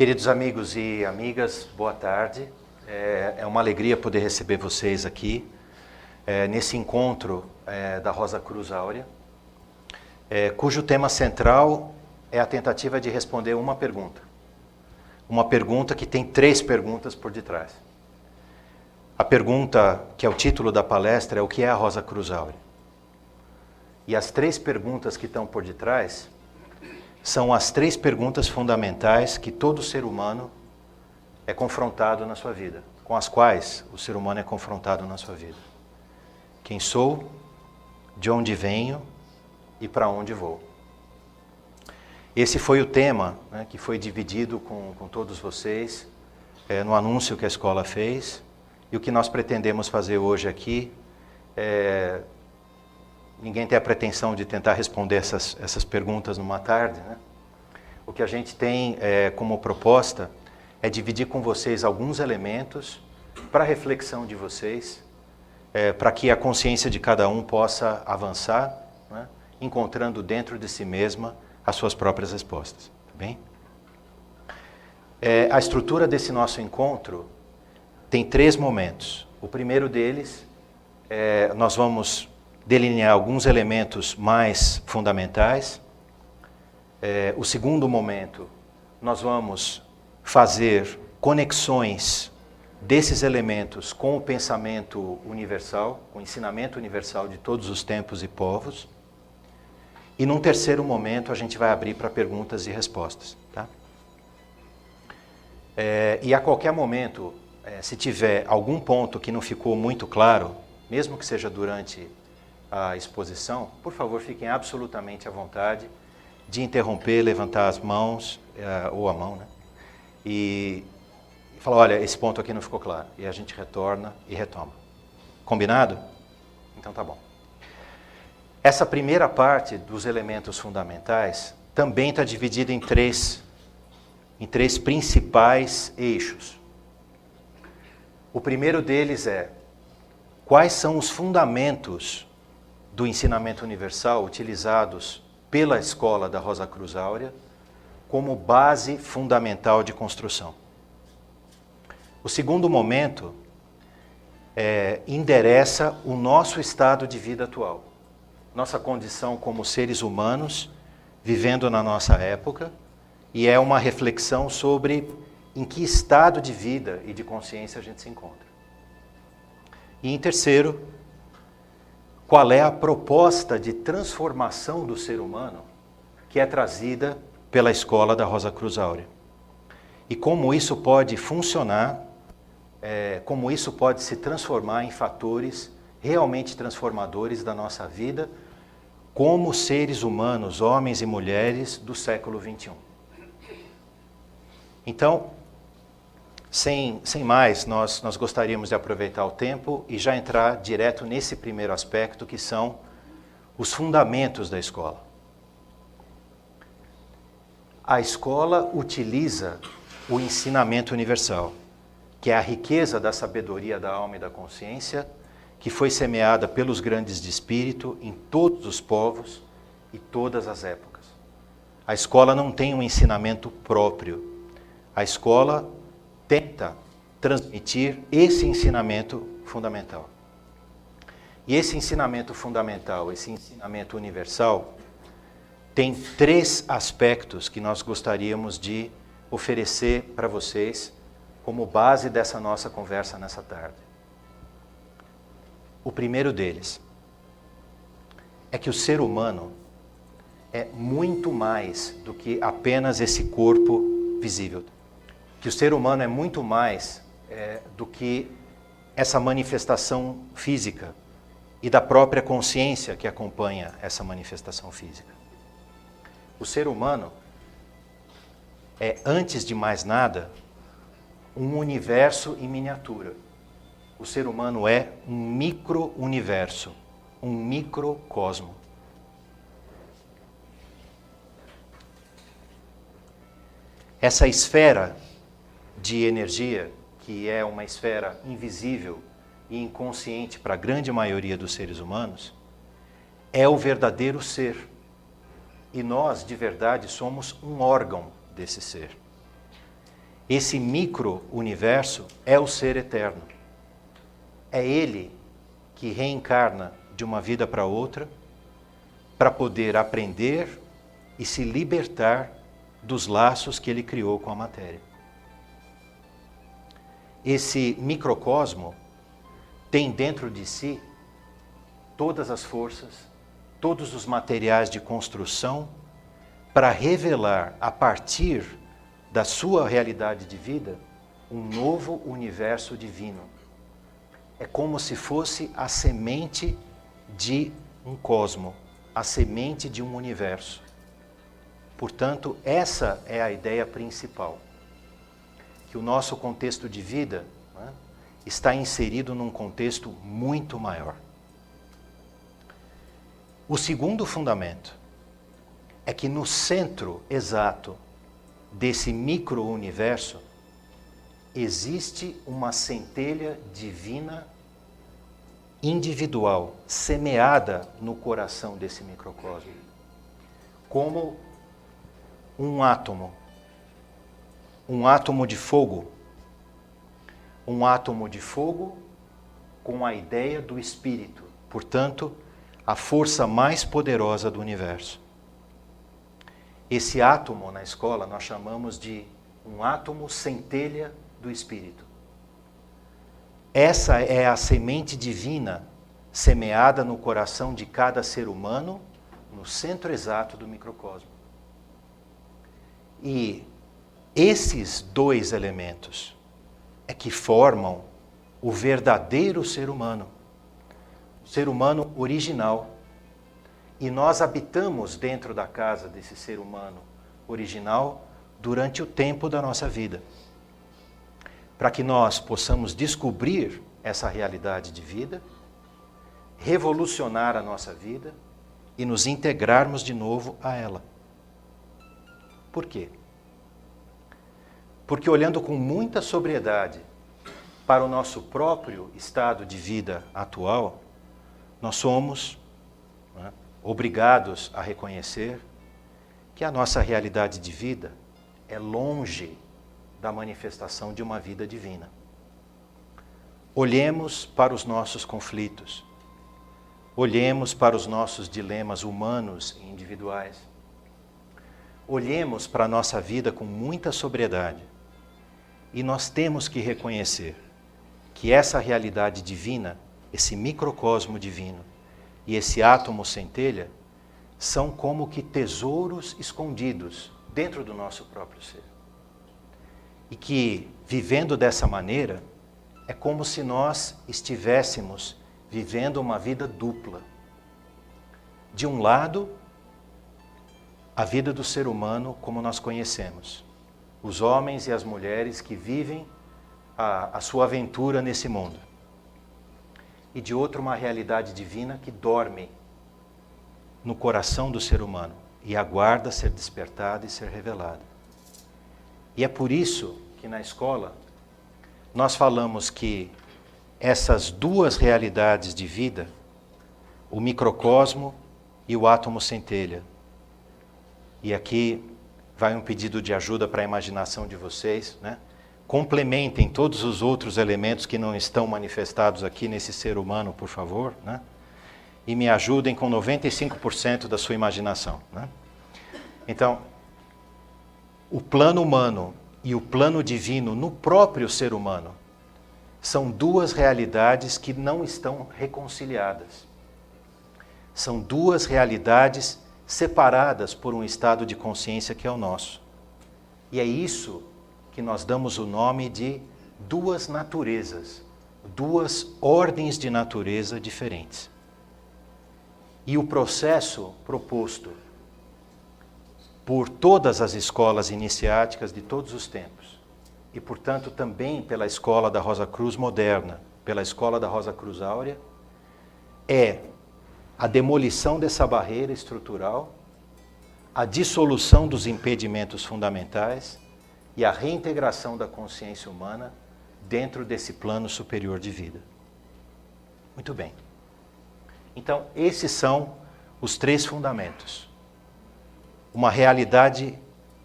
Queridos amigos e amigas, boa tarde. É uma alegria poder receber vocês aqui, nesse encontro da Rosa Cruz Áurea, cujo tema central é a tentativa de responder uma pergunta. Uma pergunta que tem 3 perguntas por detrás. A pergunta, que é o título da palestra, é o que é a Rosa Cruz Áurea? E as 3 perguntas que estão por detrás são as 3 perguntas fundamentais que todo ser humano é confrontado na sua vida, com as quais o ser humano é confrontado na sua vida. Quem sou, de onde venho e para onde vou? Esse foi o tema, né, que foi dividido com todos vocês no anúncio que a escola fez, e o que nós pretendemos fazer hoje aqui ninguém tem a pretensão de tentar responder essas perguntas numa tarde, né? O que a gente tem como proposta é dividir com vocês alguns elementos para a reflexão de vocês, para que a consciência de cada um possa avançar, né? Encontrando dentro de si mesma as suas próprias respostas. Tá bem? A estrutura desse nosso encontro tem 3 momentos. O primeiro deles, nós vamos delinear alguns elementos mais fundamentais. O segundo momento, nós vamos fazer conexões desses elementos com o pensamento universal, com o ensinamento universal de todos os tempos e povos. E num terceiro momento, a gente vai abrir para perguntas e respostas. Tá? E a qualquer momento, se tiver algum ponto que não ficou muito claro, mesmo que seja durante a exposição, por favor, fiquem absolutamente à vontade de interromper, levantar as mãos, ou a mão, né? E falar, olha, esse ponto aqui não ficou claro. E a gente retorna e retoma. Combinado? Então tá bom. Essa primeira parte dos elementos fundamentais também está dividida em três principais eixos. O primeiro deles é: quais são os fundamentos do ensinamento universal utilizados pela escola da Rosa Cruz Áurea como base fundamental de construção? O segundo momento endereça o nosso estado de vida atual, nossa condição como seres humanos vivendo na nossa época, e é uma reflexão sobre em que estado de vida e de consciência a gente se encontra. E em terceiro, qual é a proposta de transformação do ser humano que é trazida pela escola da Rosa Cruz Áurea? E como isso pode funcionar, como isso pode se transformar em fatores realmente transformadores da nossa vida como seres humanos, homens e mulheres do século XXI. Então, sem mais, nós gostaríamos de aproveitar o tempo e já entrar direto nesse primeiro aspecto, que são os fundamentos da escola. A escola utiliza o ensinamento universal, que é a riqueza da sabedoria da alma e da consciência, que foi semeada pelos grandes de espírito em todos os povos e todas as épocas. A escola não tem um ensinamento próprio. A escola tenta transmitir esse ensinamento fundamental. E esse ensinamento fundamental, esse ensinamento universal, tem 3 aspectos que nós gostaríamos de oferecer para vocês como base dessa nossa conversa nessa tarde. O primeiro deles é que o ser humano é muito mais do que apenas esse corpo visível. Que o ser humano é muito mais do que essa manifestação física e da própria consciência que acompanha essa manifestação física. O ser humano é, antes de mais nada, um universo em miniatura. O ser humano é um micro-universo, um microcosmo. Essa esfera de energia, que é uma esfera invisível e inconsciente para a grande maioria dos seres humanos, é o verdadeiro ser. E nós, de verdade, somos um órgão desse ser. Esse micro-universo é o ser eterno. É ele que reencarna de uma vida para outra para poder aprender e se libertar dos laços que ele criou com a matéria. Esse microcosmo tem dentro de si todas as forças, todos os materiais de construção para revelar, a partir da sua realidade de vida, um novo universo divino. É como se fosse a semente de um cosmo, a semente de um universo. Portanto, essa é a ideia principal. Que o nosso contexto de vida, né, está inserido num contexto muito maior. O segundo fundamento é que no centro exato desse micro-universo existe uma centelha divina individual, semeada no coração desse microcosmo, como um átomo de fogo, um átomo de fogo com a ideia do espírito, portanto, a força mais poderosa do universo. Esse átomo na escola nós chamamos de um átomo centelha do espírito. Essa é a semente divina semeada no coração de cada ser humano, no centro exato do microcosmo. E esses dois elementos é que formam o verdadeiro ser humano, o ser humano original. E nós habitamos dentro da casa desse ser humano original durante o tempo da nossa vida, para que nós possamos descobrir essa realidade de vida, revolucionar a nossa vida e nos integrarmos de novo a ela. Por quê? Porque olhando com muita sobriedade para o nosso próprio estado de vida atual, nós somos, né, obrigados a reconhecer que a nossa realidade de vida é longe da manifestação de uma vida divina. Olhemos para os nossos conflitos, olhemos para os nossos dilemas humanos e individuais, olhemos para a nossa vida com muita sobriedade e nós temos que reconhecer que essa realidade divina, esse microcosmo divino e esse átomo centelha são como que tesouros escondidos dentro do nosso próprio ser. E que, vivendo dessa maneira, é como se nós estivéssemos vivendo uma vida dupla. De um lado, a vida do ser humano como nós conhecemos. Os homens e as mulheres que vivem a sua aventura nesse mundo. E de outro, uma realidade divina que dorme no coração do ser humano e aguarda ser despertada e ser revelada. E é por isso que na escola nós falamos que essas duas realidades de vida, o microcosmo e o átomo centelha, e aqui vai um pedido de ajuda para a imaginação de vocês, né? Complementem todos os outros elementos que não estão manifestados aqui nesse ser humano, por favor, né? E me ajudem com 95% da sua imaginação, né? Então, o plano humano e o plano divino no próprio ser humano são duas realidades que não estão reconciliadas. São duas realidades separadas por um estado de consciência que é o nosso. E é isso que nós damos o nome de duas naturezas, duas ordens de natureza diferentes. E o processo proposto por todas as escolas iniciáticas de todos os tempos, e portanto também pela escola da Rosa Cruz moderna, pela escola da Rosa Cruz Áurea, é a demolição dessa barreira estrutural, a dissolução dos impedimentos fundamentais e a reintegração da consciência humana dentro desse plano superior de vida. Muito bem. Então, esses são os três fundamentos. Uma realidade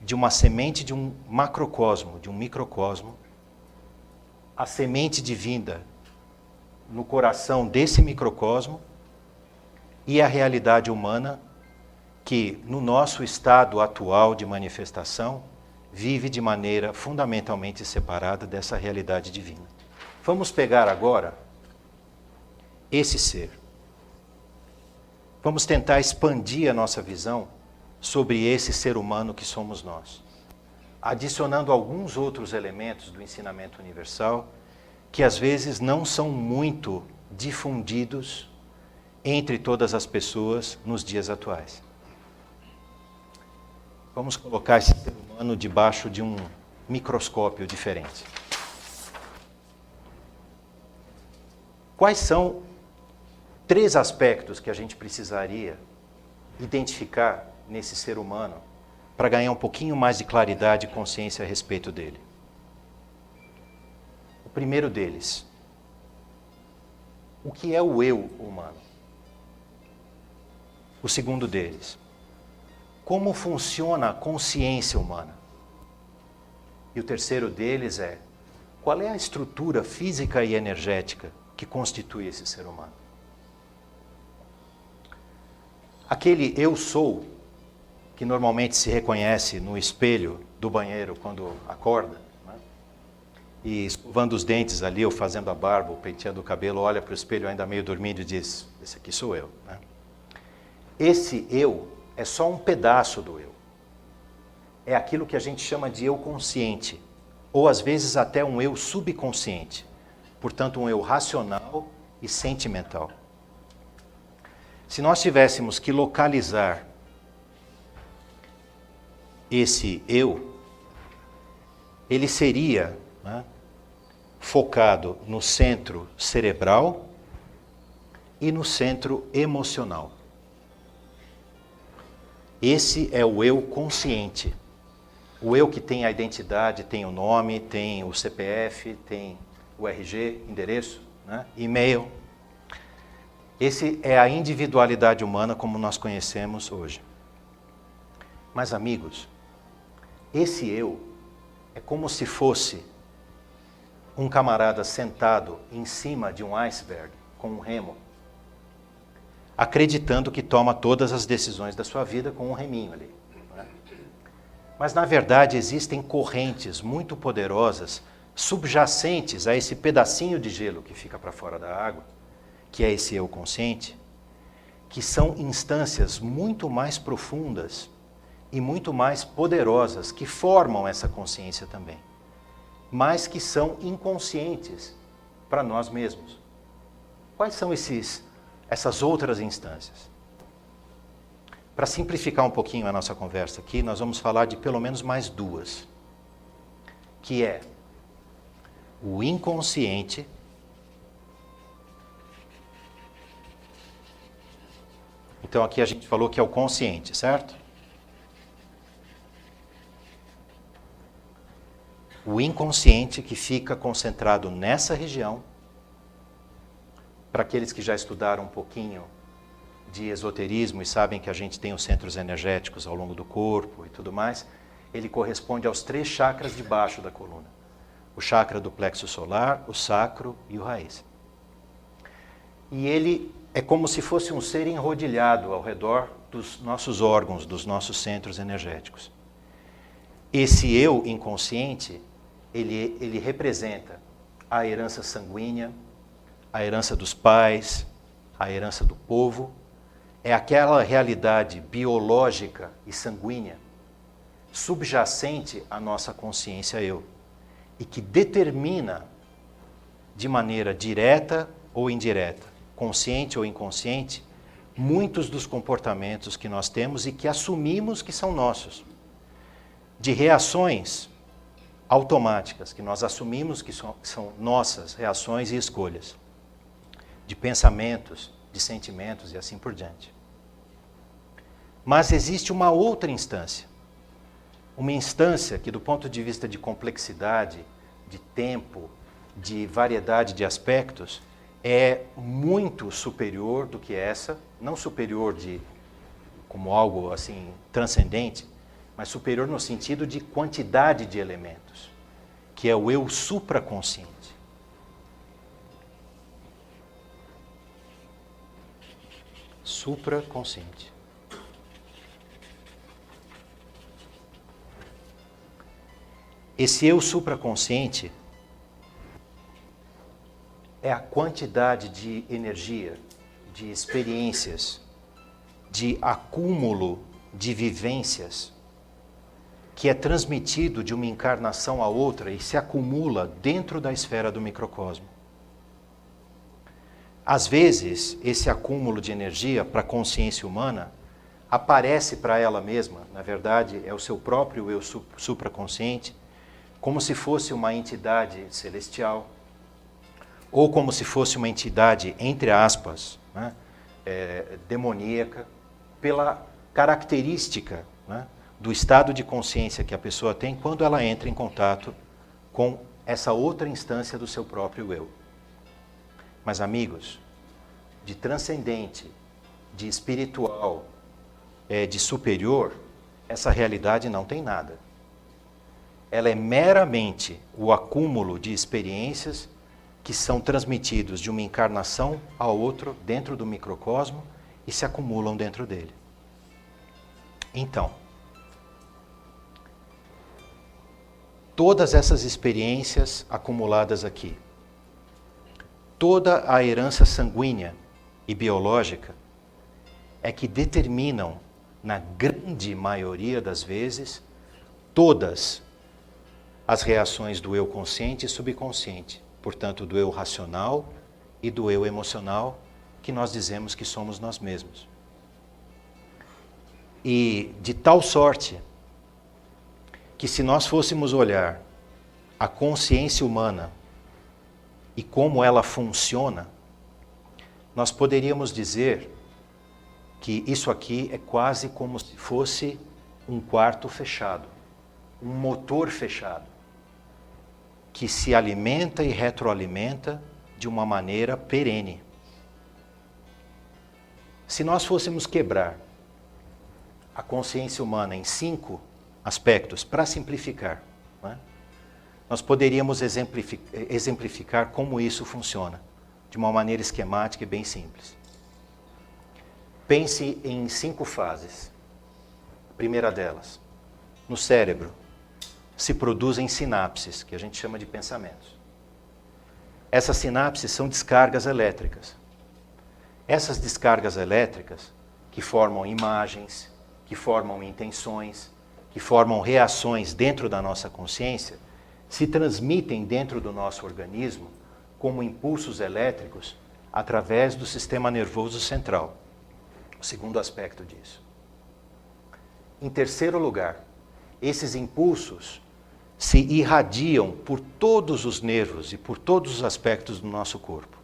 de uma semente de um macrocosmo, de um microcosmo, a semente divina no coração desse microcosmo e a realidade humana que, no nosso estado atual de manifestação, vive de maneira fundamentalmente separada dessa realidade divina. Vamos pegar agora esse ser. Vamos tentar expandir a nossa visão sobre esse ser humano que somos nós, adicionando alguns outros elementos do ensinamento universal que às vezes não são muito difundidos entre todas as pessoas nos dias atuais. Vamos colocar esse ser humano debaixo de um microscópio diferente. Quais são 3 aspectos que a gente precisaria identificar nesse ser humano para ganhar um pouquinho mais de claridade e consciência a respeito dele? O primeiro deles, o que é o eu humano? O segundo deles, como funciona a consciência humana? E o terceiro deles é, qual é a estrutura física e energética que constitui esse ser humano? Aquele eu sou, que normalmente se reconhece no espelho do banheiro quando acorda, né? E escovando os dentes ali, ou fazendo a barba, ou penteando o cabelo, olha para o espelho ainda meio dormindo e diz, esse aqui sou eu. Né? Esse eu é só um pedaço do eu. É aquilo que a gente chama de eu consciente, ou às vezes até um eu subconsciente, portanto um eu racional e sentimental. Se nós tivéssemos que localizar esse eu, ele seria, né, focado no centro cerebral e no centro emocional. Esse é o eu consciente. O eu que tem a identidade, tem o nome, tem o CPF, tem o RG, endereço, né, e-mail. Esse é a individualidade humana como nós conhecemos hoje. Mas, amigos, esse eu é como se fosse um camarada sentado em cima de um iceberg com um remo, acreditando que toma todas as decisões da sua vida com um reminho ali. Né? Mas, na verdade, existem correntes muito poderosas subjacentes a esse pedacinho de gelo que fica para fora da água, que é esse eu consciente, que são instâncias muito mais profundas e muito mais poderosas que formam essa consciência também, mas que são inconscientes para nós mesmos. Quais são essas outras instâncias? Para simplificar um pouquinho a nossa conversa aqui, nós vamos falar de pelo menos mais 2, que é o inconsciente Então aqui a gente falou que é o consciente, certo? O inconsciente que fica concentrado nessa região, para aqueles que já estudaram um pouquinho de esoterismo e sabem que a gente tem os centros energéticos ao longo do corpo e tudo mais, ele corresponde aos 3 chakras de baixo da coluna. O chakra do plexo solar, o sacro e o raiz. E ele é como se fosse um ser enrodilhado ao redor dos nossos órgãos, dos nossos centros energéticos. Esse eu inconsciente, ele representa a herança sanguínea, a herança dos pais, a herança do povo. É aquela realidade biológica e sanguínea subjacente à nossa consciência eu e que determina de maneira direta ou indireta, consciente ou inconsciente, muitos dos comportamentos que nós temos e que assumimos que são nossos. De reações automáticas, que nós assumimos que são nossas reações e escolhas. De pensamentos, de sentimentos e assim por diante. Mas existe uma outra instância. Uma instância que, do ponto de vista de complexidade, de tempo, de variedade de aspectos, é muito superior do que essa, não superior como algo assim transcendente, mas superior no sentido de quantidade de elementos, que é o eu supraconsciente. Supraconsciente. Esse eu supraconsciente é a quantidade de energia, de experiências, de acúmulo de vivências que é transmitido de uma encarnação a outra e se acumula dentro da esfera do microcosmo. Às vezes, esse acúmulo de energia para a consciência humana aparece para ela mesma, na verdade, é o seu próprio eu supraconsciente, como se fosse uma entidade celestial, ou como se fosse uma entidade, entre aspas, né, demoníaca, pela característica, né, do estado de consciência que a pessoa tem quando ela entra em contato com essa outra instância do seu próprio eu. Mas, amigos, de transcendente, de espiritual, de superior, essa realidade não tem nada. Ela é meramente o acúmulo de experiências que são transmitidos de uma encarnação a outra dentro do microcosmo e se acumulam dentro dele. Então, todas essas experiências acumuladas aqui, toda a herança sanguínea e biológica é que determinam, na grande maioria das vezes, todas as reações do eu consciente e subconsciente, portanto, do eu racional e do eu emocional, que nós dizemos que somos nós mesmos. E de tal sorte que, se nós fôssemos olhar a consciência humana e como ela funciona, nós poderíamos dizer que isso aqui é quase como se fosse um quarto fechado, um motor fechado, que se alimenta e retroalimenta de uma maneira perene. Se nós fôssemos quebrar a consciência humana em 5 aspectos, para simplificar, né, nós poderíamos exemplificar como isso funciona, de uma maneira esquemática e bem simples. Pense em 5 fases. A primeira delas, no cérebro se produzem sinapses, que a gente chama de pensamentos. Essas sinapses são descargas elétricas. Essas descargas elétricas, que formam imagens, que formam intenções, que formam reações dentro da nossa consciência, se transmitem dentro do nosso organismo como impulsos elétricos através do sistema nervoso central. O segundo aspecto disso. Em terceiro lugar, esses impulsos se irradiam por todos os nervos e por todos os aspectos do nosso corpo.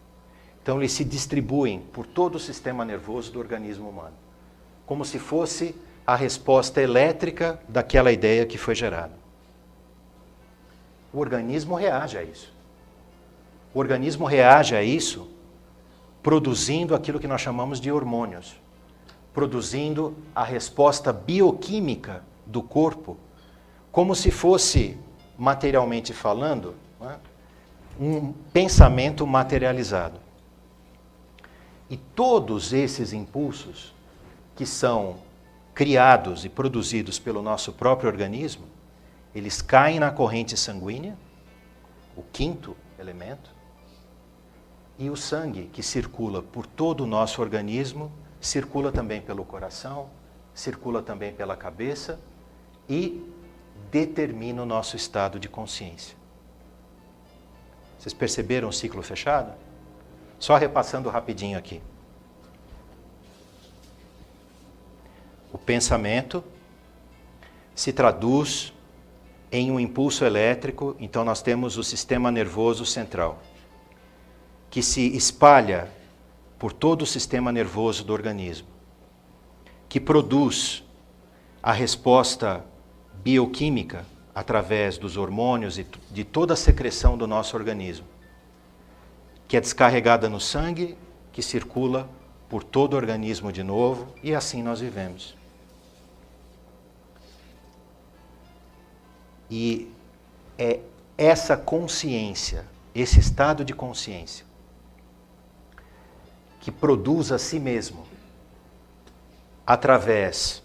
Então, eles se distribuem por todo o sistema nervoso do organismo humano, como se fosse a resposta elétrica daquela ideia que foi gerada. O organismo reage a isso. O organismo reage a isso produzindo aquilo que nós chamamos de hormônios, produzindo a resposta bioquímica do corpo, como se fosse, materialmente falando, né, um pensamento materializado. E todos esses impulsos que são criados e produzidos pelo nosso próprio organismo, eles caem na corrente sanguínea, o quinto elemento, e o sangue que circula por todo o nosso organismo, circula também pelo coração, circula também pela cabeça e determina o nosso estado de consciência. Vocês perceberam o ciclo fechado? Só repassando rapidinho aqui. O pensamento se traduz em um impulso elétrico, então nós temos o sistema nervoso central, que se espalha por todo o sistema nervoso do organismo, que produz a resposta bioquímica através dos hormônios e de toda a secreção do nosso organismo, que é descarregada no sangue, que circula por todo o organismo de novo, e assim nós vivemos. E é essa consciência, esse estado de consciência, que produz a si mesmo, através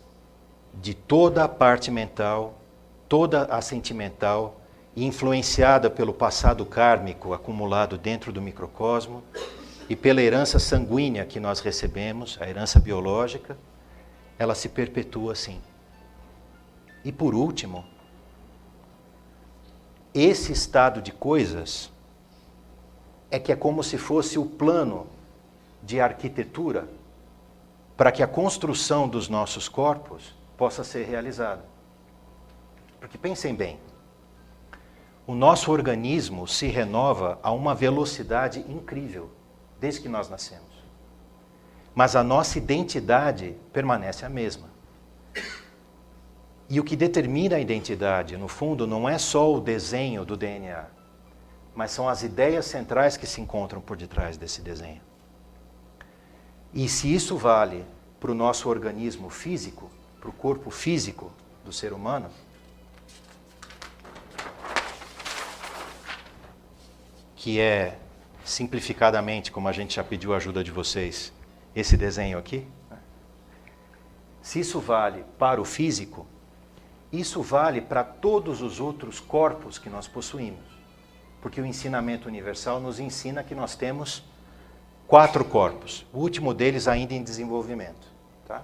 de toda a parte mental, toda a sentimental, influenciada pelo passado kármico acumulado dentro do microcosmo e pela herança sanguínea que nós recebemos, a herança biológica, ela se perpetua assim. E por último, esse estado de coisas é que é como se fosse o plano de arquitetura para que a construção dos nossos corpos possa ser realizada. Porque pensem bem, o nosso organismo se renova a uma velocidade incrível, desde que nós nascemos. Mas a nossa identidade permanece a mesma. E o que determina a identidade, no fundo, não é só o desenho do DNA, mas são as ideias centrais que se encontram por detrás desse desenho. E se isso vale para o nosso organismo físico, para o corpo físico do ser humano, que é, simplificadamente, como a gente já pediu a ajuda de vocês, esse desenho aqui, se isso vale para o físico, isso vale para todos os outros corpos que nós possuímos. Porque o ensinamento universal nos ensina que nós temos 4 corpos, o último deles ainda em desenvolvimento. Tá?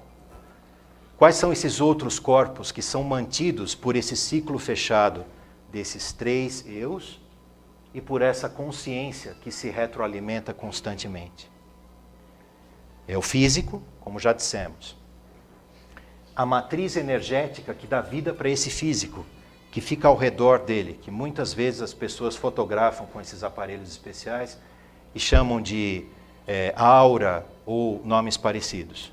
Quais são esses outros corpos que são mantidos por esse ciclo fechado desses 3 eus e por essa consciência que se retroalimenta constantemente? É o físico, como já dissemos. A matriz energética que dá vida para esse físico, que fica ao redor dele, que muitas vezes as pessoas fotografam com esses aparelhos especiais e chamam de aura ou nomes parecidos.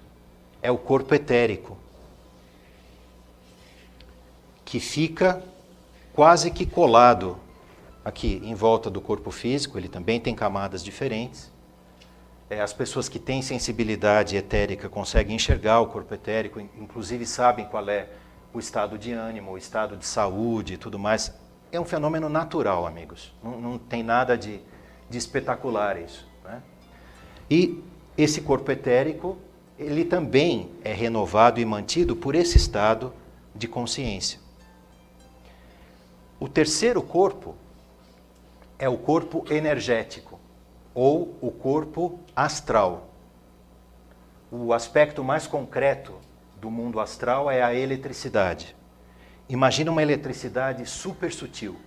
É o corpo etérico, que fica quase que colado aqui em volta do corpo físico. Ele também tem camadas diferentes. As pessoas que têm sensibilidade etérica conseguem enxergar o corpo etérico, inclusive sabem qual é o estado de ânimo, o estado de saúde e tudo mais. É um fenômeno natural, amigos. Não tem nada de espetacular isso. Né? E esse corpo etérico, ele também é renovado e mantido por esse estado de consciência. O terceiro corpo é o corpo energético, ou o corpo astral. O aspecto mais concreto do mundo astral é a eletricidade. Imagina uma eletricidade super sutil,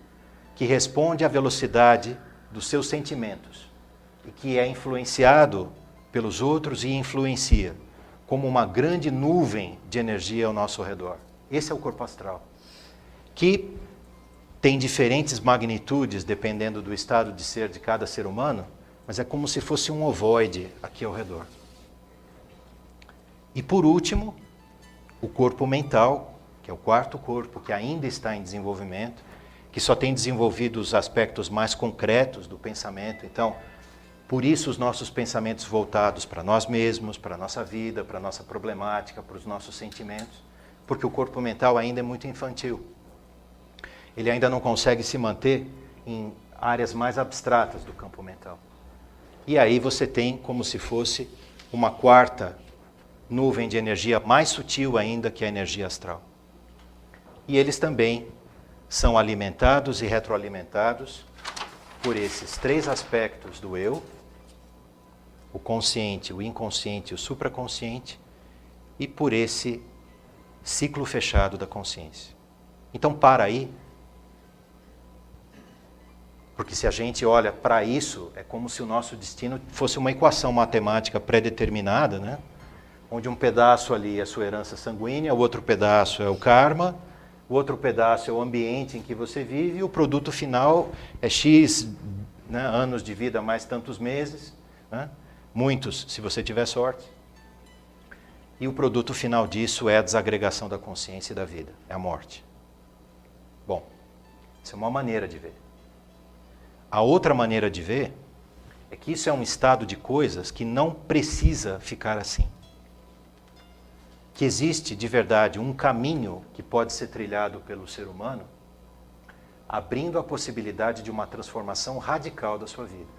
que responde à velocidade dos seus sentimentos e que é influenciado pelos outros e influencia como uma grande nuvem de energia ao nosso redor. Esse é o corpo astral, que tem diferentes magnitudes dependendo do estado de ser de cada ser humano, mas é como se fosse um ovoide aqui ao redor. E por último, o corpo mental, que é o quarto corpo, que ainda está em desenvolvimento, que só tem desenvolvido os aspectos mais concretos do pensamento. Então, por isso os nossos pensamentos voltados para nós mesmos, para a nossa vida, para a nossa problemática, para os nossos sentimentos, porque o corpo mental ainda é muito infantil. Ele ainda não consegue se manter em áreas mais abstratas do campo mental. E aí você tem como se fosse uma quarta nuvem de energia mais sutil ainda, que é a energia astral. E eles também são alimentados e retroalimentados por esses 3 aspectos do eu, o consciente, o inconsciente e o supraconsciente, e por esse ciclo fechado da consciência. Então para aí, porque se a gente olha para isso, é como se o nosso destino fosse uma equação matemática pré-determinada, né? Onde um pedaço ali é a sua herança sanguínea, o outro pedaço é o karma, o outro pedaço é o ambiente em que você vive, e o produto final é X, né, anos de vida mais tantos meses, né? Muitos, se você tiver sorte. E o produto final disso é a desagregação da consciência e da vida, é a morte. Bom, isso é uma maneira de ver. A outra maneira de ver é que isso é um estado de coisas que não precisa ficar assim. Que existe, de verdade, um caminho que pode ser trilhado pelo ser humano abrindo a possibilidade de uma transformação radical da sua vida.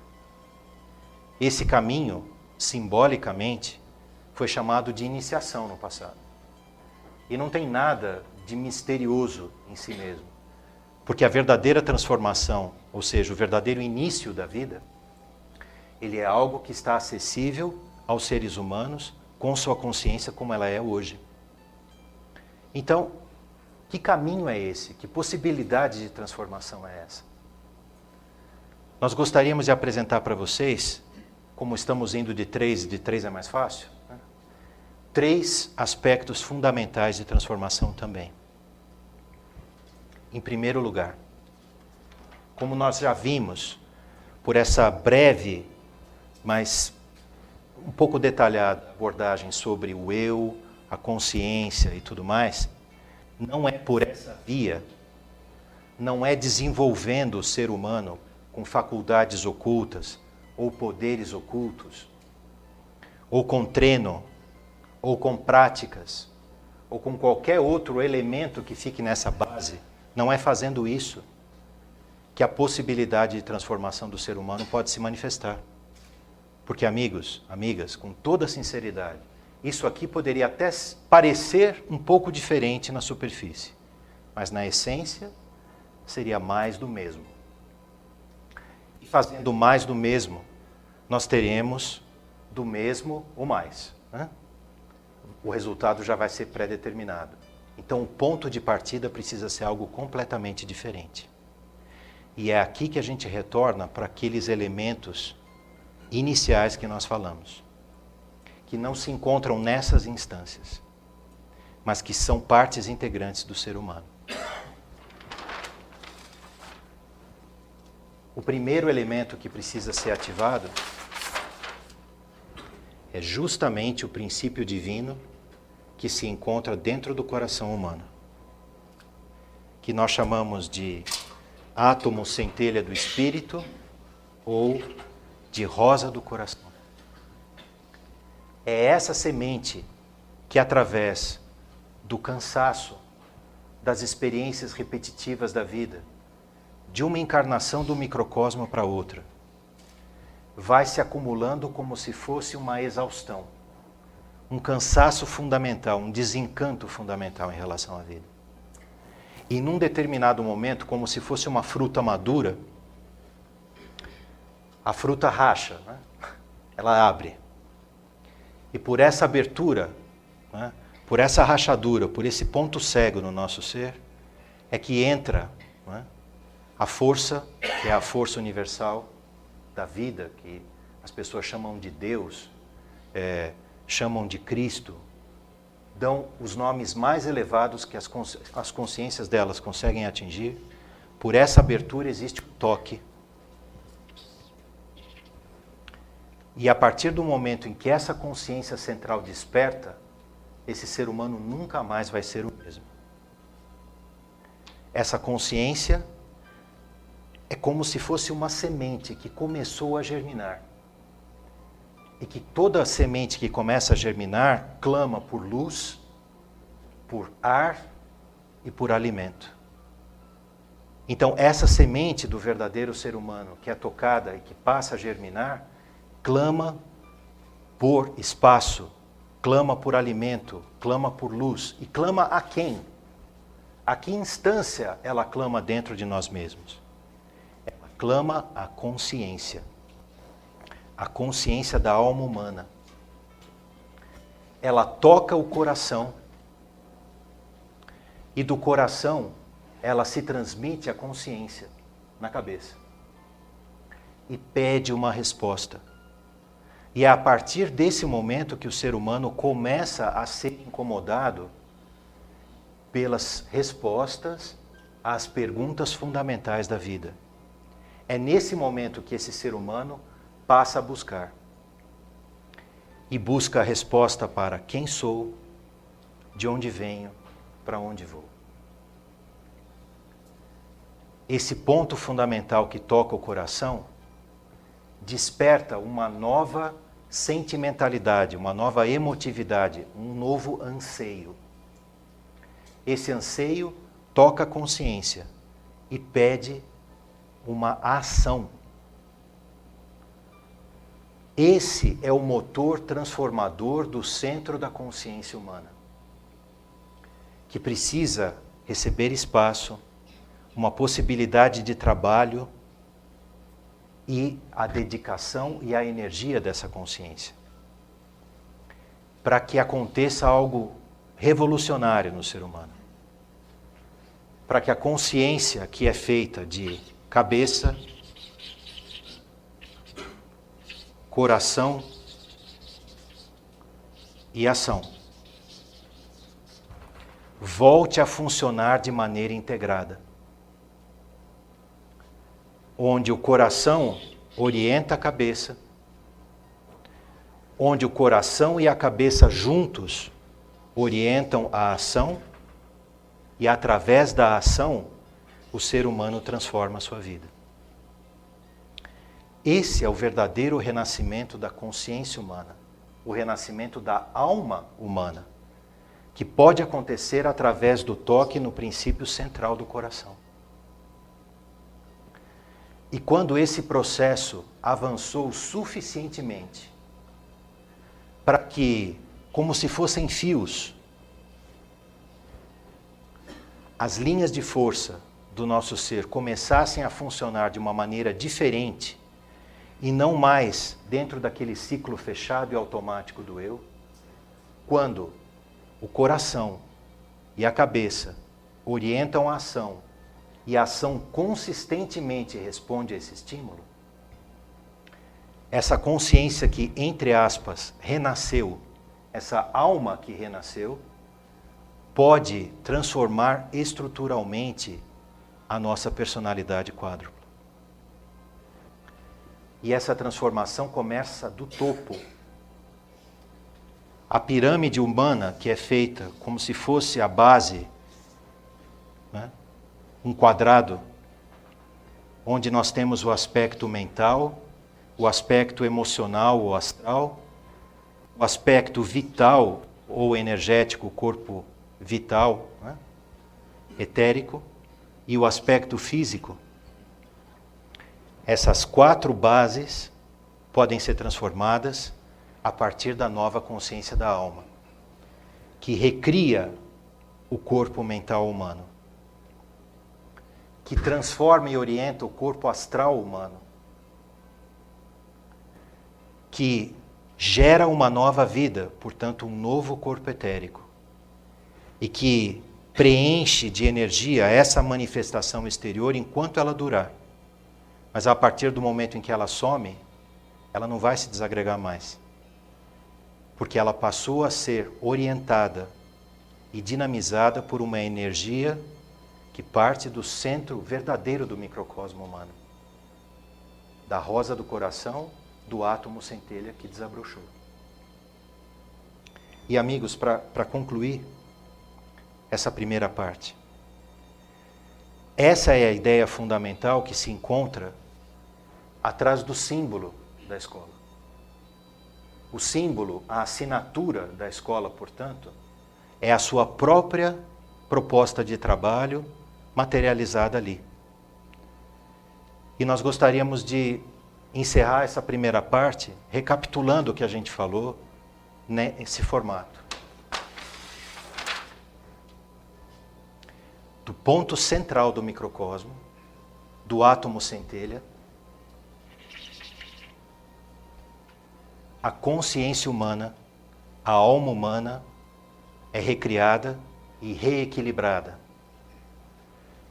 Esse caminho, simbolicamente, foi chamado de iniciação no passado. E não tem nada de misterioso em si mesmo. Porque a verdadeira transformação, ou seja, o verdadeiro início da vida, ele é algo que está acessível aos seres humanos com sua consciência como ela é hoje. Então, que caminho é esse? Que possibilidade de transformação é essa? Nós gostaríamos de apresentar para vocês, como estamos indo de 3 e de 3 é mais fácil, né? 3 aspectos fundamentais de transformação também. Em primeiro lugar, como nós já vimos, por essa breve, mas um pouco detalhada abordagem sobre o eu, a consciência e tudo mais, não é por essa via, não é desenvolvendo o ser humano com faculdades ocultas, ou poderes ocultos, ou com treino, ou com práticas, ou com qualquer outro elemento que fique nessa base, não é fazendo isso que a possibilidade de transformação do ser humano pode se manifestar. Porque, amigos, amigas, com toda sinceridade, isso aqui poderia até parecer um pouco diferente na superfície, mas na essência seria mais do mesmo. E fazendo mais do mesmo, nós teremos do mesmo ou mais, né? O resultado já vai ser pré-determinado. Então o ponto de partida precisa ser algo completamente diferente. E é aqui que a gente retorna para aqueles elementos iniciais que nós falamos, que não se encontram nessas instâncias, mas que são partes integrantes do ser humano. O primeiro elemento que precisa ser ativado é justamente o princípio divino que se encontra dentro do coração humano, que nós chamamos de átomo centelha do espírito ou de rosa do coração. É essa semente que, através do cansaço, das experiências repetitivas da vida, de uma encarnação do microcosmo para outra, vai se acumulando como se fosse uma exaustão, um cansaço fundamental, um desencanto fundamental em relação à vida. E num determinado momento, como se fosse uma fruta madura, a fruta racha, né? Ela abre. E por essa abertura, né? Por essa rachadura, por esse ponto cego no nosso ser, é que entra, né? A força, que é a força universal da vida, que as pessoas chamam de Deus, chamam de Cristo, dão os nomes mais elevados que as consciências delas conseguem atingir. Por essa abertura existe o toque. E a partir do momento em que essa consciência central desperta, esse ser humano nunca mais vai ser o mesmo. Essa consciência é como se fosse uma semente que começou a germinar. E que toda semente que começa a germinar clama por luz, por ar e por alimento. Então, essa semente do verdadeiro ser humano que é tocada e que passa a germinar, clama por espaço, clama por alimento, clama por luz. E clama a quem? A que instância ela clama dentro de nós mesmos? Ela clama a consciência da alma humana. Ela toca o coração e do coração ela se transmite à consciência na cabeça e pede uma resposta. E é a partir desse momento que o ser humano começa a ser incomodado pelas respostas às perguntas fundamentais da vida. É nesse momento que esse ser humano passa a buscar. E busca a resposta para quem sou, de onde venho, para onde vou. Esse ponto fundamental que toca o coração desperta uma nova sentimentalidade, uma nova emotividade, um novo anseio. Esse anseio toca a consciência e pede uma ação. Esse é o motor transformador do centro da consciência humana, que precisa receber espaço, uma possibilidade de trabalho e a dedicação e a energia dessa consciência, para que aconteça algo revolucionário no ser humano. Para que a consciência, que é feita de cabeça, coração e ação, volte a funcionar de maneira integrada, onde o coração orienta a cabeça, onde o coração e a cabeça juntos orientam a ação, e através da ação o ser humano transforma a sua vida. Esse é o verdadeiro renascimento da consciência humana, o renascimento da alma humana, que pode acontecer através do toque no princípio central do coração. E quando esse processo avançou suficientemente para que, como se fossem fios, as linhas de força do nosso ser começassem a funcionar de uma maneira diferente e não mais dentro daquele ciclo fechado e automático do eu, quando o coração e a cabeça orientam a ação e a ação consistentemente responde a esse estímulo, essa consciência que, entre aspas, renasceu, essa alma que renasceu, pode transformar estruturalmente a nossa personalidade quádrupla. E essa transformação começa do topo. A pirâmide humana, que é feita como se fosse a base, né, um quadrado, onde nós temos o aspecto mental, o aspecto emocional ou astral, o aspecto vital ou energético, o corpo vital, né, etérico, e o aspecto físico. Essas 4 bases podem ser transformadas a partir da nova consciência da alma, que recria o corpo mental humano, que transforma e orienta o corpo astral humano, que gera uma nova vida, portanto, um novo corpo etérico, e que preenche de energia essa manifestação exterior enquanto ela durar. Mas a partir do momento em que ela some, ela não vai se desagregar mais. Porque ela passou a ser orientada e dinamizada por uma energia que parte do centro verdadeiro do microcosmo humano. Da rosa do coração, do átomo centelha que desabrochou. E amigos, para concluir essa primeira parte, essa é a ideia fundamental que se encontra atrás do símbolo da escola. O símbolo, a assinatura da escola, portanto, é a sua própria proposta de trabalho materializada ali. E nós gostaríamos de encerrar essa primeira parte recapitulando o que a gente falou nesse formato. Do ponto central do microcosmo, do átomo centelha, a consciência humana, a alma humana é recriada e reequilibrada.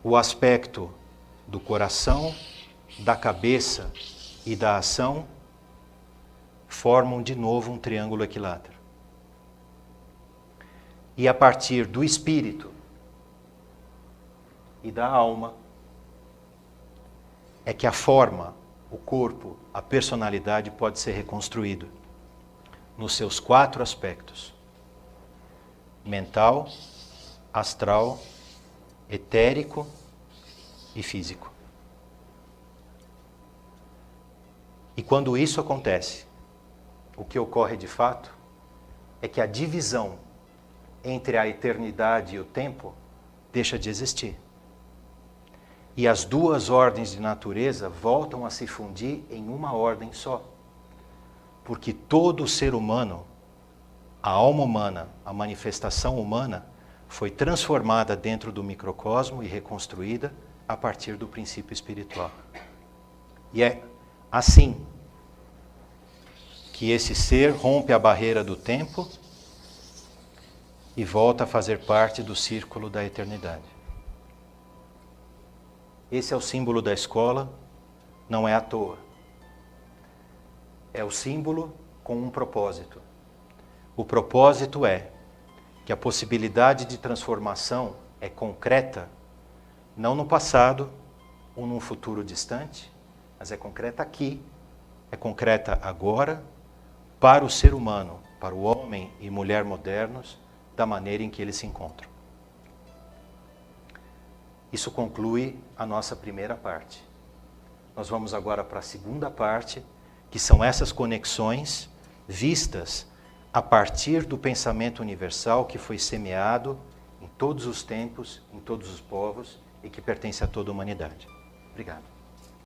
O aspecto do coração, da cabeça e da ação formam de novo um triângulo equilátero. E a partir do espírito e da alma é que a forma, o corpo, a personalidade pode ser reconstruído nos seus 4 aspectos: mental, astral, etérico e físico. E quando isso acontece, o que ocorre de fato é que a divisão entre a eternidade e o tempo deixa de existir. e as duas ordens de natureza voltam a se fundir em uma ordem só. Porque todo ser humano, a alma humana, a manifestação humana, foi transformada dentro do microcosmo e reconstruída a partir do princípio espiritual. E é assim que esse ser rompe a barreira do tempo e volta a fazer parte do círculo da eternidade. Esse é o símbolo da escola, não é à toa. É o símbolo com um propósito. O propósito é que a possibilidade de transformação é concreta, não no passado ou num futuro distante, mas é concreta aqui, é concreta agora, para o ser humano, para o homem e mulher modernos, da maneira em que eles se encontram. Isso conclui a nossa primeira parte. Nós vamos agora para a segunda parte, que são essas conexões vistas a partir do pensamento universal que foi semeado em todos os tempos, em todos os povos e que pertence a toda a humanidade. Obrigado.